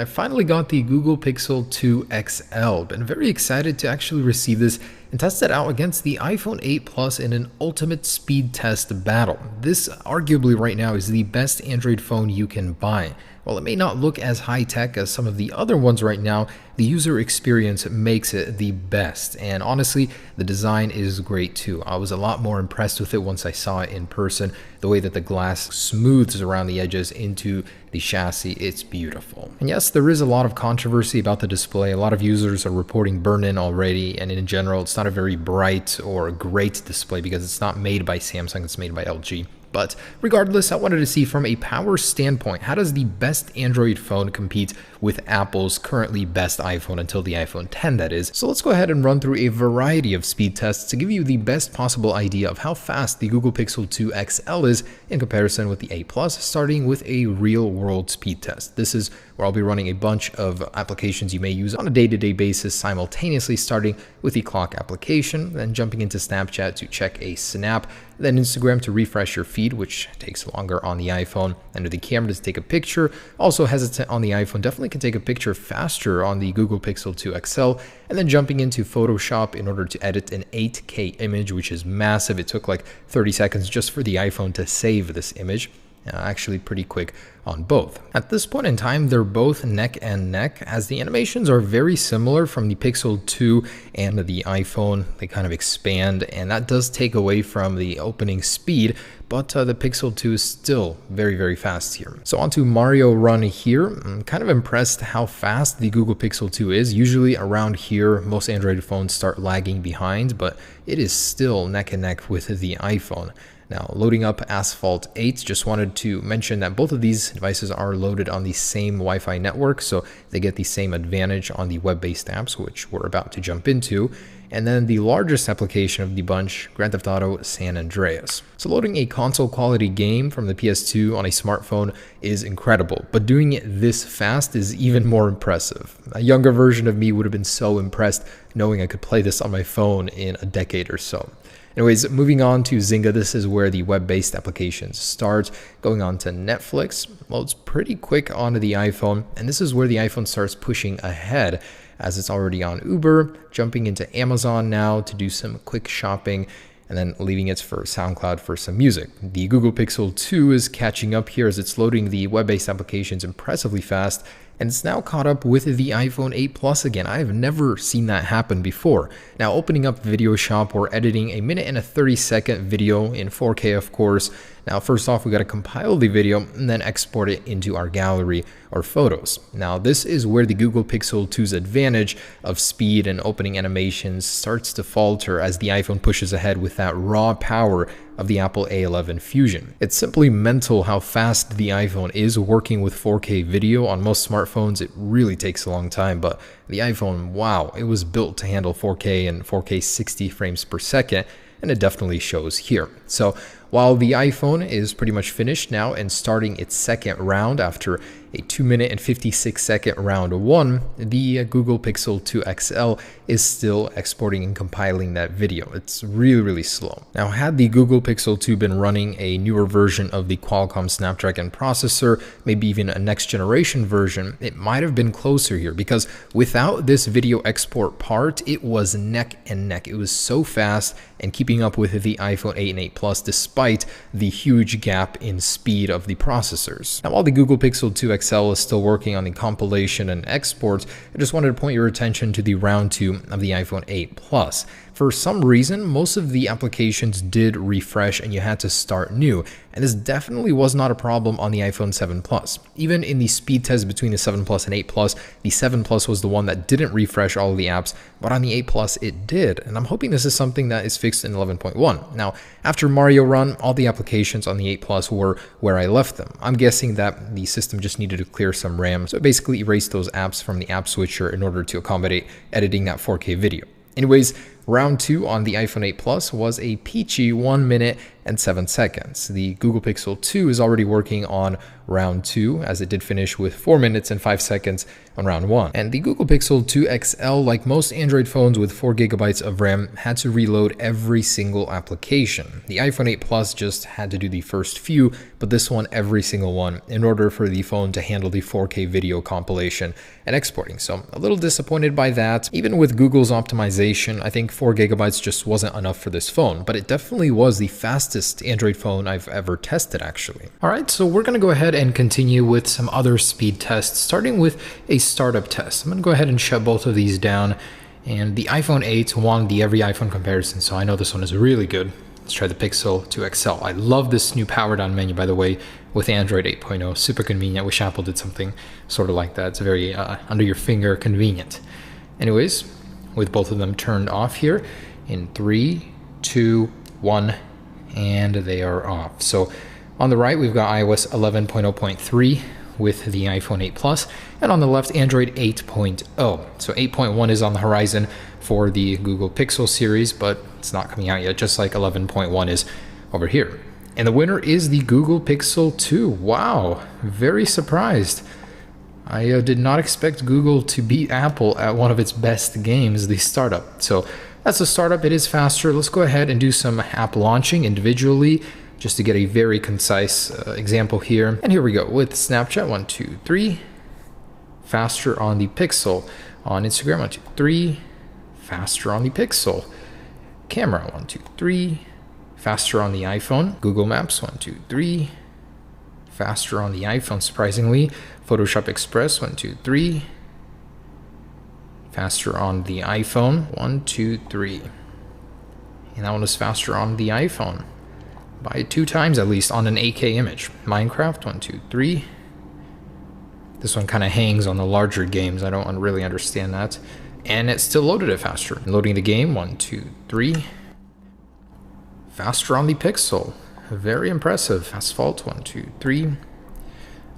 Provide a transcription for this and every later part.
I finally got the Google Pixel 2 XL. Been very excited to actually receive this and test it out against the iPhone 8 Plus in an ultimate speed test battle. This arguably right now is the best Android phone you can buy. While it may not look as high-tech as some of the other ones right now, the user experience makes it the best. And honestly, the design is great too. I was a lot more impressed with it once I saw it in person. The way that the glass smooths around the edges into the chassis, it's beautiful. And yes, there is a lot of controversy about the display. A lot of users are reporting burn-in already, and in general, it's not a very bright or great display because it's not made by Samsung, it's made by LG. But regardless, I wanted to see from a power standpoint, how does the best Android phone compete with Apple's currently best iPhone until the iPhone 10 that is. So let's go ahead and run through a variety of speed tests to give you the best possible idea of how fast the Google Pixel 2 XL is in comparison with the 8 Plus, starting with a real world speed test. This is where I'll be running a bunch of applications you may use on a day-to-day basis simultaneously, starting with the clock application, then jumping into Snapchat to check a snap, then Instagram to refresh your feed, which takes longer on the iPhone, and the camera to take a picture. Also hesitant on the iPhone, definitely can take a picture faster on the Google Pixel 2 XL, and then jumping into Photoshop in order to edit an 8K image, which is massive. It took like 30 seconds just for the iPhone to save this image. Actually pretty quick on both. At this point in time, they're both neck and neck, as the animations are very similar from the Pixel 2 and the iPhone. They kind of expand, and that does take away from the opening speed, but the Pixel 2 is still very, very fast here. So onto Mario Run here. I'm kind of impressed how fast the Google Pixel 2 is. Usually around here, most Android phones start lagging behind, but it is still neck and neck with the iPhone. Now, loading up Asphalt 8, just wanted to mention that both of these devices are loaded on the same Wi-Fi network, so they get the same advantage on the web-based apps, which we're about to jump into. And then the largest application of the bunch, Grand Theft Auto San Andreas. So loading a console quality game from the PS2 on a smartphone is incredible, but doing it this fast is even more impressive. A younger version of me would have been so impressed knowing I could play this on my phone in a decade or so. Anyways, moving on to Zynga, this is where the web-based applications start. Going on to Netflix, well, it's pretty quick onto the iPhone, and this is where the iPhone starts pushing ahead, as it's already on Uber, jumping into Amazon now to do some quick shopping, and then leaving it for SoundCloud for some music. The Google Pixel 2 is catching up here as it's loading the web-based applications impressively fast, and it's now caught up with the iPhone 8 Plus again. I have never seen that happen before. Now, opening up Video Shop, we're editing a minute and a 30-second video in 4K, of course. Now, first off, we got to compile the video and then export it into our gallery or photos. Now, this is where the Google Pixel 2's advantage of speed and opening animations starts to falter as the iPhone pushes ahead with that raw power of the Apple A11 Fusion. It's simply mental how fast the iPhone is working with 4K video. On most smartphones, it really takes a long time, but the iPhone, wow, it was built to handle 4K and 4K 60 frames per second, and it definitely shows here. So while the iPhone is pretty much finished now and starting its second round after a 2-minute and 56-second round 1, the Google Pixel 2 XL is still exporting and compiling that video. It's really, really slow. Now, had the Google Pixel 2 been running a newer version of the Qualcomm Snapdragon processor, maybe even a next generation version, it might have been closer here, because without this video export part, it was neck and neck. It was so fast and keeping up with the iPhone 8 and 8 Plus despite the huge gap in speed of the processors. Now, while the Google Pixel 2 XL is still working on the compilation and exports, I just wanted to point your attention to the round 2 of the iPhone 8 Plus. For some reason, most of the applications did refresh and you had to start new, and this definitely was not a problem on the iPhone 7 Plus. Even in the speed test between the 7 Plus and 8 Plus, the 7 Plus was the one that didn't refresh all of the apps, but on the 8 Plus it did, and I'm hoping this is something that is fixed in 11.1. Now, after Mario Run, all the applications on the 8 Plus were where I left them. I'm guessing that the system just needed to clear some RAM, so it basically erased those apps from the app switcher in order to accommodate editing that 4K video. Anyways, round 2 on the iPhone 8 Plus was a peachy 1 minute and 7 seconds. The Google Pixel 2 is already working on round 2, as it did finish with 4 minutes and 5 seconds on round 1. And the Google Pixel 2 XL, like most Android phones with 4 gigabytes of RAM, had to reload every single application. The iPhone 8 Plus just had to do the first few, but this one every single one, in order for the phone to handle the 4K video compilation and exporting. So a little disappointed by that. Even with Google's optimization, I think 4 gigabytes just wasn't enough for this phone, but it definitely was the fastest Android phone I've ever tested, actually. All right, so we're gonna go ahead and continue with some other speed tests, starting with a startup test. I'm gonna go ahead and shut both of these down, and the iPhone 8 won the every iPhone comparison, so I know this one is really good. Let's try the Pixel 2 XL. I love this new power down menu, by the way, with Android 8.0. Super convenient. I wish Apple did something sort of like that. It's very under your finger convenient. Anyways, with both of them turned off here, in 3, 2, 1, and they are off. So on the right, we've got iOS 11.0.3 with the iPhone 8 Plus, and on the left, Android 8.0. So 8.1 is on the horizon for the Google Pixel series, but it's not coming out yet, just like 11.1 is over here. And the winner is the Google Pixel 2. Wow, very surprised. I did not expect Google to beat Apple at one of its best games, the startup. So that's a startup, it is faster. Let's go ahead and do some app launching individually, just to get a very concise example here. And here we go with Snapchat, 1, 2, 3. Faster on the Pixel. On Instagram, 1, 2, 3. Faster on the Pixel. Camera, 1, 2, 3. Faster on the iPhone. Google Maps, 1, 2, 3. Faster on the iPhone, surprisingly. Photoshop Express, 1, 2, 3. Faster on the iPhone, 1, 2, 3. And that one was faster on the iPhone by 2 times at least on an 8K image. Minecraft, 1, 2, 3. This one kind of hangs on the larger games. I don't really understand that. And it still loaded it faster. Loading the game, 1, 2, 3. Faster on the Pixel. Very impressive. Asphalt, 1, 2, 3.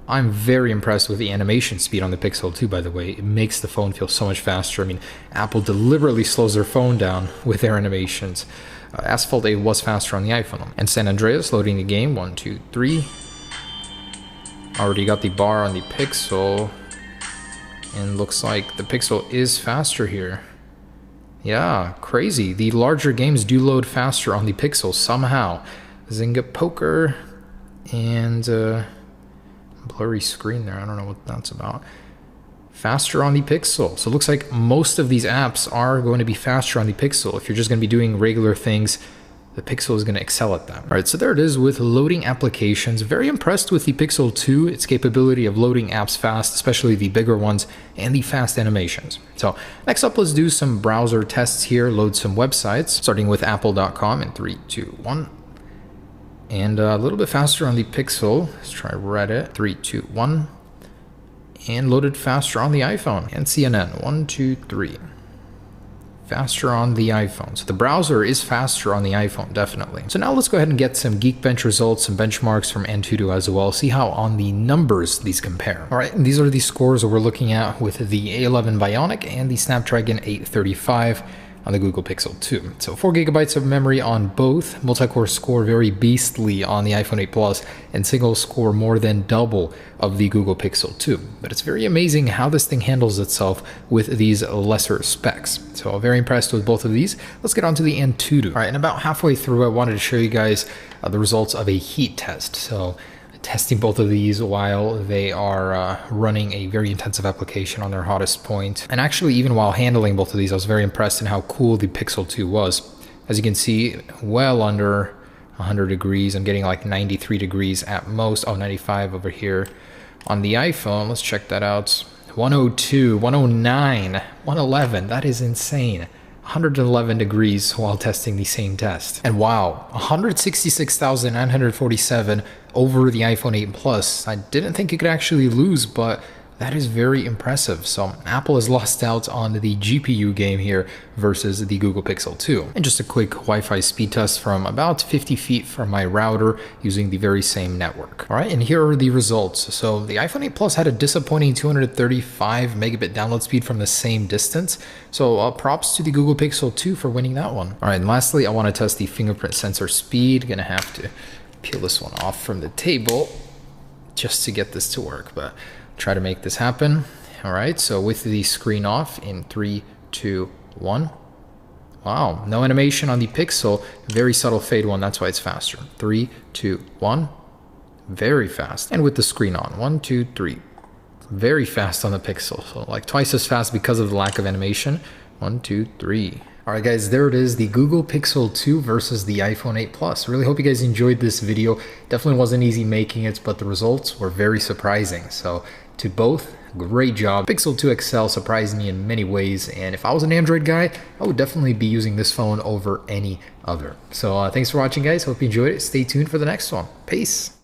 I'm very impressed with the animation speed on the Pixel 2, by the way. It makes the phone feel so much faster. I mean, Apple deliberately slows their phone down with their animations. Asphalt 8 was faster on the iPhone. And San Andreas, loading the game, 1, 2, 3. Already got the bar on the Pixel. And looks like the Pixel is faster here. Yeah, crazy. The larger games do load faster on the Pixel somehow. Zynga Poker and blurry screen there. I don't know what that's about. Faster on the Pixel. So it looks like most of these apps are going to be faster on the Pixel. If you're just going to be doing regular things, the Pixel is going to excel at that. All right, so there it is with loading applications. Very impressed with the Pixel 2, its capability of loading apps fast, especially the bigger ones, and the fast animations. So next up, let's do some browser tests here, load some websites, starting with apple.com in 3, 2, 1. And a little bit faster on the Pixel. Let's try Reddit, 3, 2, 1. And loaded faster on the iPhone. And CNN, 1, 2, 3. Faster on the iPhone. So the browser is faster on the iPhone, definitely. So now let's go ahead and get some Geekbench results, some benchmarks from Antutu as well, see how on the numbers these compare. All right, and these are the scores that we're looking at with the A11 Bionic and the Snapdragon 835 on the Google Pixel 2. So 4 gigabytes of memory on both, multi-core score very beastly on the iPhone 8 Plus, and single score more than double of the Google Pixel 2. But it's very amazing how this thing handles itself with these lesser specs. So very impressed with both of these. Let's get on to the Antutu. All right, and about halfway through, I wanted to show you guys the results of a heat test. So testing both of these while they are running a very intensive application on their hottest point. And actually, even while handling both of these, I was very impressed in how cool the Pixel 2 was. As you can see, well under 100 degrees. I'm getting like 93 degrees at most. Oh, 95 over here. On the iPhone, let's check that out. 102, 109, 111. That is insane. 111 degrees while testing the same test. And wow, 166,947 over the iPhone 8 Plus. I didn't think it could actually lose, but That is very impressive. So Apple has lost out on the GPU game here versus the Google Pixel 2. And just a quick Wi-Fi speed test from about 50 feet from my router using the very same network. All right, and here are the results. So the iPhone 8 Plus had a disappointing 235 megabit download speed from the same distance. So props to the Google Pixel 2 for winning that one. All right, and lastly, I want to test the fingerprint sensor speed. Gonna have to peel this one off from the table just to get this to work, but try to make this happen. All right, so with the screen off in 3, 2, 1. Wow, no animation on the Pixel. Very subtle fade one, that's why it's faster. 3, 2, 1. Very fast. And with the screen on, 1, 2, 3. Very fast on the Pixel, so like twice as fast because of the lack of animation. 1, 2, 3. All right, guys, there it is, the Google Pixel 2 versus the iPhone 8 Plus. Really hope you guys enjoyed this video. Definitely wasn't easy making it, but the results were very surprising. So to both, great job. Pixel 2 XL surprised me in many ways, and if I was an Android guy, I would definitely be using this phone over any other. So thanks for watching, guys. Hope you enjoyed it. Stay tuned for the next one. Peace.